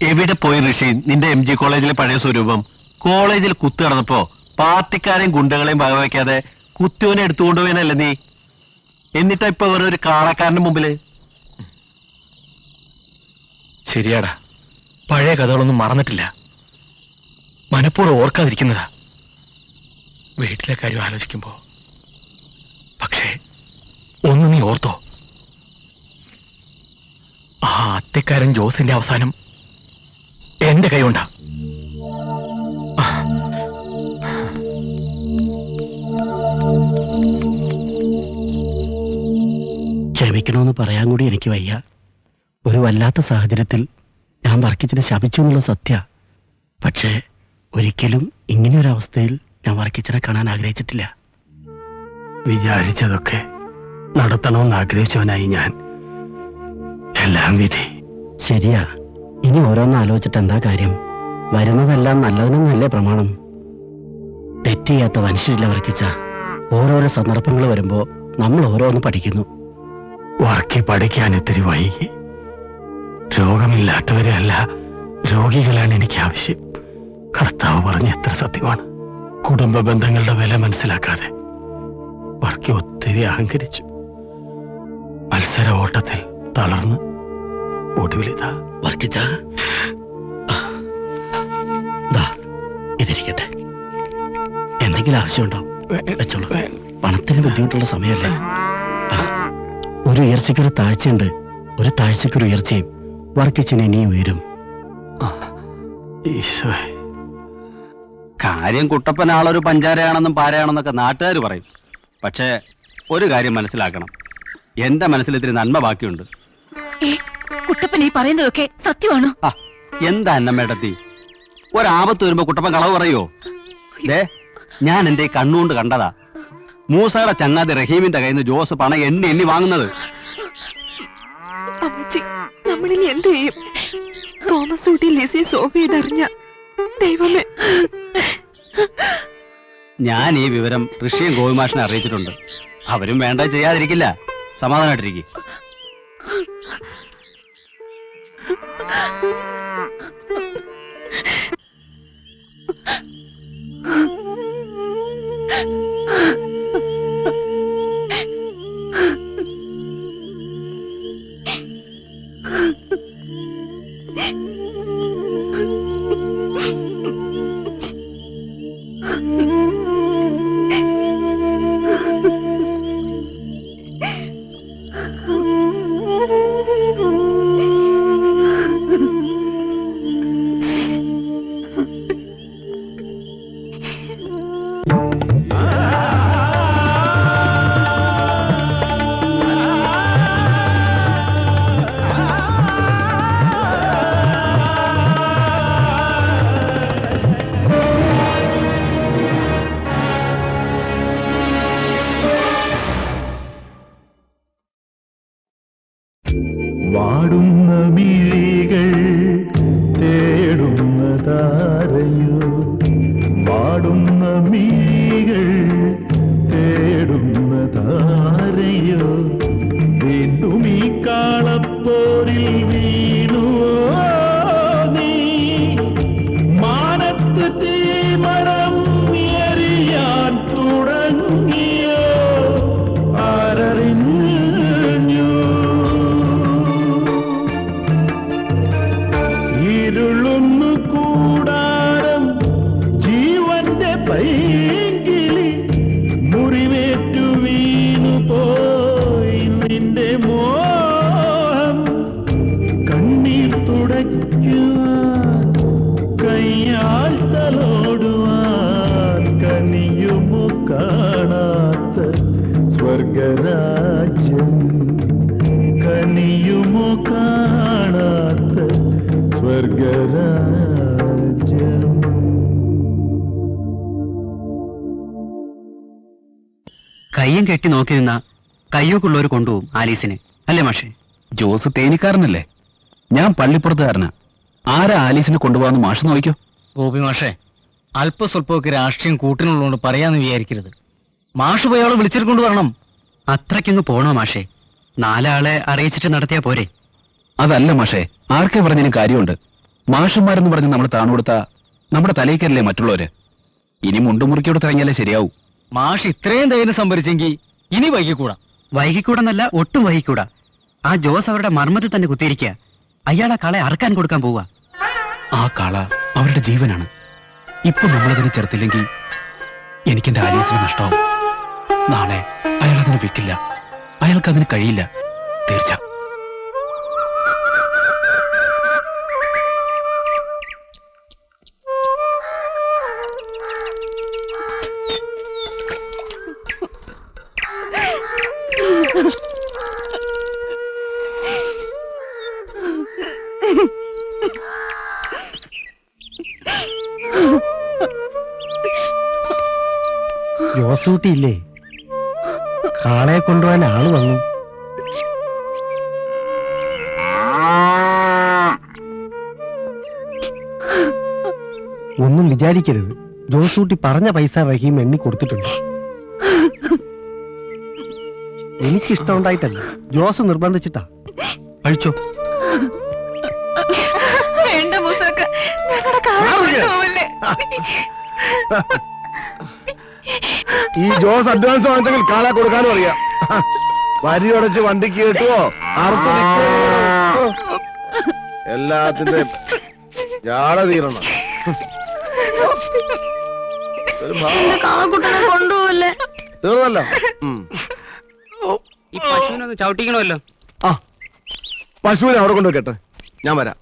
എവിടെ പോയി ഋഷി നിന്റെ MG കോളേജിലെ പഴയ സ്വരൂപം? കോളേജിൽ കുത്തു കിടന്നപ്പോ പാർട്ടിക്കാരെയും ഗുണ്ടകളെയും വകവയ്ക്കാതെ കുത്തിയോനെ എടുത്തുകൊണ്ടുപോയനല്ലേ നീ? എന്നിട്ടാ ഇപ്പൊ വേറെ ഒരു കാളക്കാരന്റെ മുമ്പില്? ശരിയാടാ, പഴയ കഥകളൊന്നും മറന്നിട്ടില്ല. മനഃപൂർവ്വം ഓർക്കാതിരിക്കുന്നതാ വീട്ടിലെ കാര്യം ആലോചിക്കുമ്പോ. പക്ഷേ ഒന്ന് നീ ഓർത്തോ, ആ അത്തിക്കാരൻ ജോസിന്റെ അവസാനം എന്റെ കൈകൊണ്ടാ. ക്ഷമിക്കണമെന്ന് പറയാൻ കൂടി എനിക്ക് വയ്യ. ഒരു വല്ലാത്ത സാഹചര്യത്തിൽ ഞാൻ വർക്കിച്ചിനെ ശപിച്ചു എന്നുള്ള സത്യ. പക്ഷേ ഒരിക്കലും ഇങ്ങനെയൊരവസ്ഥയിൽ ഞാൻ വർക്കിച്ചിനെ കാണാൻ ആഗ്രഹിച്ചിട്ടില്ല. വിചാരിച്ചതൊക്കെ നടത്തണമെന്ന് ആഗ്രഹിച്ചവനായി ഞാൻ. എല്ലാം വിധി. ശരിയാ, ഇനി ഓരോന്ന് ആലോചിച്ചിട്ട് എന്താ കാര്യം? വരുന്നതെല്ലാം നല്ലതിനൊന്നല്ലേ പ്രമാണം? തെറ്റ് ചെയ്യാത്ത മനുഷ്യരില്ല വർക്കിച്ച. ഓരോരോ സന്ദർഭങ്ങൾ വരുമ്പോ നമ്മൾ ഓരോന്ന് പഠിക്കുന്നു. വർക്കി പഠിക്കാൻ ഇത്തിരി വൈകി. രോഗമില്ലാത്തവരെ അല്ല, രോഗികളാണ് എനിക്ക് ആവശ്യം. കർത്താവ് പറഞ്ഞ എത്ര സത്യമാണ്. കുടുംബ ബന്ധങ്ങളുടെ വില മനസ്സിലാക്കാതെ വർക്കി ഒത്തിരി അഹങ്കരിച്ചു. മത്സര ഓട്ടത്തിൽ തളർന്ന് ഒടുവിലിതാ. വർക്കിച്ച, ഇതിരിക്കട്ടെ. എന്തെങ്കിലും ആവശ്യമുണ്ടോ? വെച്ചോളൂ. പണത്തിന് ബുദ്ധിമുട്ടുള്ള സമയമല്ലേ. ഒരു ഉയർച്ചയ്ക്കൊരു താഴ്ചയുണ്ട്, ഒരു താഴ്ചയ്ക്കൊരു ഉയർച്ചയും. വർക്കിച്ചിന് ഇനിയും ഉയരും. ഈശോയെ, കാര്യം കുട്ടപ്പൻ ആളൊരു പഞ്ചാരയാണെന്നും പാരയാണെന്നൊക്കെ നാട്ടുകാർ പറയും. പക്ഷേ ഒരു കാര്യം മനസ്സിലാക്കണം, എന്റെ മനസ്സിൽ ഇത്തിരി നന്മ ബാക്കിയുണ്ട്. കുട്ടപ്പൻ ഈ പറയുന്നതൊക്കെ സത്യമാണോ? എന്താ അന്നമ്മേടത്തി, ഒരാപത്ത് വരുമ്പോ കുട്ടപ്പൻ കളവ് പറയോ? ഞാൻ എന്റെ കണ്ണുകൊണ്ട് കണ്ടതാ. മൂസയുടെ ചങ്ങാതി റഹീമിന്റെ കയ്യിൽ നിന്ന് ജോസ് പണം എണ്ണി എണ്ണി വാങ്ങുന്നത്. അമ്മച്ചി, നമ്മളിനി എന്ത് ചെയ്യും? തോമസ് ഊട്ടി ലിസി സോഫിയതറിഞ്ഞ ദൈവമേ. ഞാൻ ഈ വിവരം ഋഷിയും ഗോപിമാഷിനെ അറിയിച്ചിട്ടുണ്ട്. അവരും വേണ്ട ചെയ്യാതിരിക്കില്ല. സമാധാനമായിട്ടിരിക്കും. വാടുന്ന മിഴികൾ തേടുന്നതാരയോ, വാടുന്ന മിഴികൾ തേടുന്നതാരയോ, വീണ്ടും ഈ കാളപ്പോരിൽ വീണുവോ നീ? മാനത്ത് തീമരം എറിയാൻ തുടങ്ങിയോ? ആരറിഞ്ഞു? ഇരുളുന്നു കൂടാരം ജീവന്റെ പൈങ്കിളി, മുറിവേറ്റു വീണു പോയി നിന്റെ മോഹം. കണ്ണീർ തുടയ്ക്കുവാൻ കയ്യാൽ തലോടുവാൻ കനിയുമോ കാണാത്ത സ്വർഗരാജ്യം? കനിയുമോ കാണാത്ത സ്വർഗരാജ്യം? കയ്യും കെട്ടി നോക്കി നിന്ന കയ്യൊക്കെയുള്ളവർ കൊണ്ടുപോകും ആലീസിനെ, അല്ലേ മാഷേ? ജോസ് തേനിക്കാരനല്ലേ, ഞാൻ പള്ളിപ്പുറത്തുകാരനാ. ആരാ ആലീസിനെ കൊണ്ടുപോകാന്ന് മാഷ് നോക്കിയോ? ഗോപി മാഷേ, അല്പസ്വല്പമൊക്കെ രാഷ്ട്രീയം കൂട്ടിനുള്ളതുകൊണ്ട് പറയാന്ന് വിചാരിക്കരുത്. മാഷ് പോയാളെ വിളിച്ചിട്ട് കൊണ്ടുവരണം. അത്രയ്ക്കങ്ങ് പോണോ മാഷേ? നാലാളെ അറിയിച്ചിട്ട് നടത്തിയാ പോരെ? അതല്ല മാഷേ, ആർക്കെ പറഞ്ഞതിന് കാര്യമുണ്ട്. മാഷന്മാരെന്ന് പറഞ്ഞ് നമ്മൾ താണുകൊടുത്ത നമ്മുടെ തലയിക്കല്ലേ മറ്റുള്ളവര്. ഇനി മുണ്ടുമുറുക്കിയോട് ഇറങ്ങിയാലേ ശരിയാവൂ. മാഷ് ഇത്രയും ധൈര്യം സംഭരിച്ചെങ്കിൽ ഇനി വൈകിക്കൂടാ. വൈകിക്കൂടെന്നല്ല, ഒട്ടും വൈകിക്കൂടാ. ആ ജോസ് അവരുടെ മർമ്മത്തിൽ തന്നെ കുത്തിയിരിക്കുക. അയാൾ ആ കാളെ അറക്കാൻ കൊടുക്കാൻ പോവുക. ആ കാള അവരുടെ ജീവനാണ്. ഇപ്പൊ നമ്മളതിനെ ചെറുത്തില്ലെങ്കിൽ എനിക്കെന്റെ ആലീസിന് നഷ്ടമാവും. നാളെ അയാൾ അതിന് വിട്ടില്ല. അയാൾക്ക് അതിന് കഴിയില്ല. തീർച്ച. ജോസൂട്ടിയില്ലേ, കാളയെ കൊണ്ടുപോകാൻ ആള് വന്നു. ഒന്നും വിചാരിക്കരുത്. ജോസൂട്ടി പറഞ്ഞ പൈസ റഹീം എണ്ണി കൊടുത്തിട്ടുണ്ട്. എനിക്കിഷ്ടമുണ്ടായിട്ടല്ല, ജോസ് നിർബന്ധിച്ചിട്ടാ. കഴിച്ചോ. വേണ്ട മൂസാക്ക, ഞങ്ങളുടെ കാളെ കൊണ്ടുപോവല്ലേ. ഈ ജോസ് അഡ്വാൻസ് വാങ്ങിച്ചെങ്കിൽ കാളെ കൊടുക്കാനും അറിയാം. വരി അടച്ച് വണ്ടിക്ക് കിട്ടുവോ, അറുത്ത് നിൽക്കുവോ, എല്ലാത്തിന്റെ ജാട തീരണം. കാളക്കുട്ടനെ കൊണ്ടുപോവല്ലേ. തീർന്നല്ലോ. ഈ പശുവിനൊന്ന് ചവിട്ടിക്കണമല്ലോ. ആ, പശുവിനെ അവിടെ കൊണ്ട് വെക്കട്ടെ, ഞാൻ വരാം.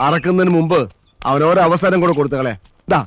അറക്കുന്നതിന് മുമ്പ് അവനോരോ അവസരം കൂടെ കൊടുത്തകളെ. ഇതാ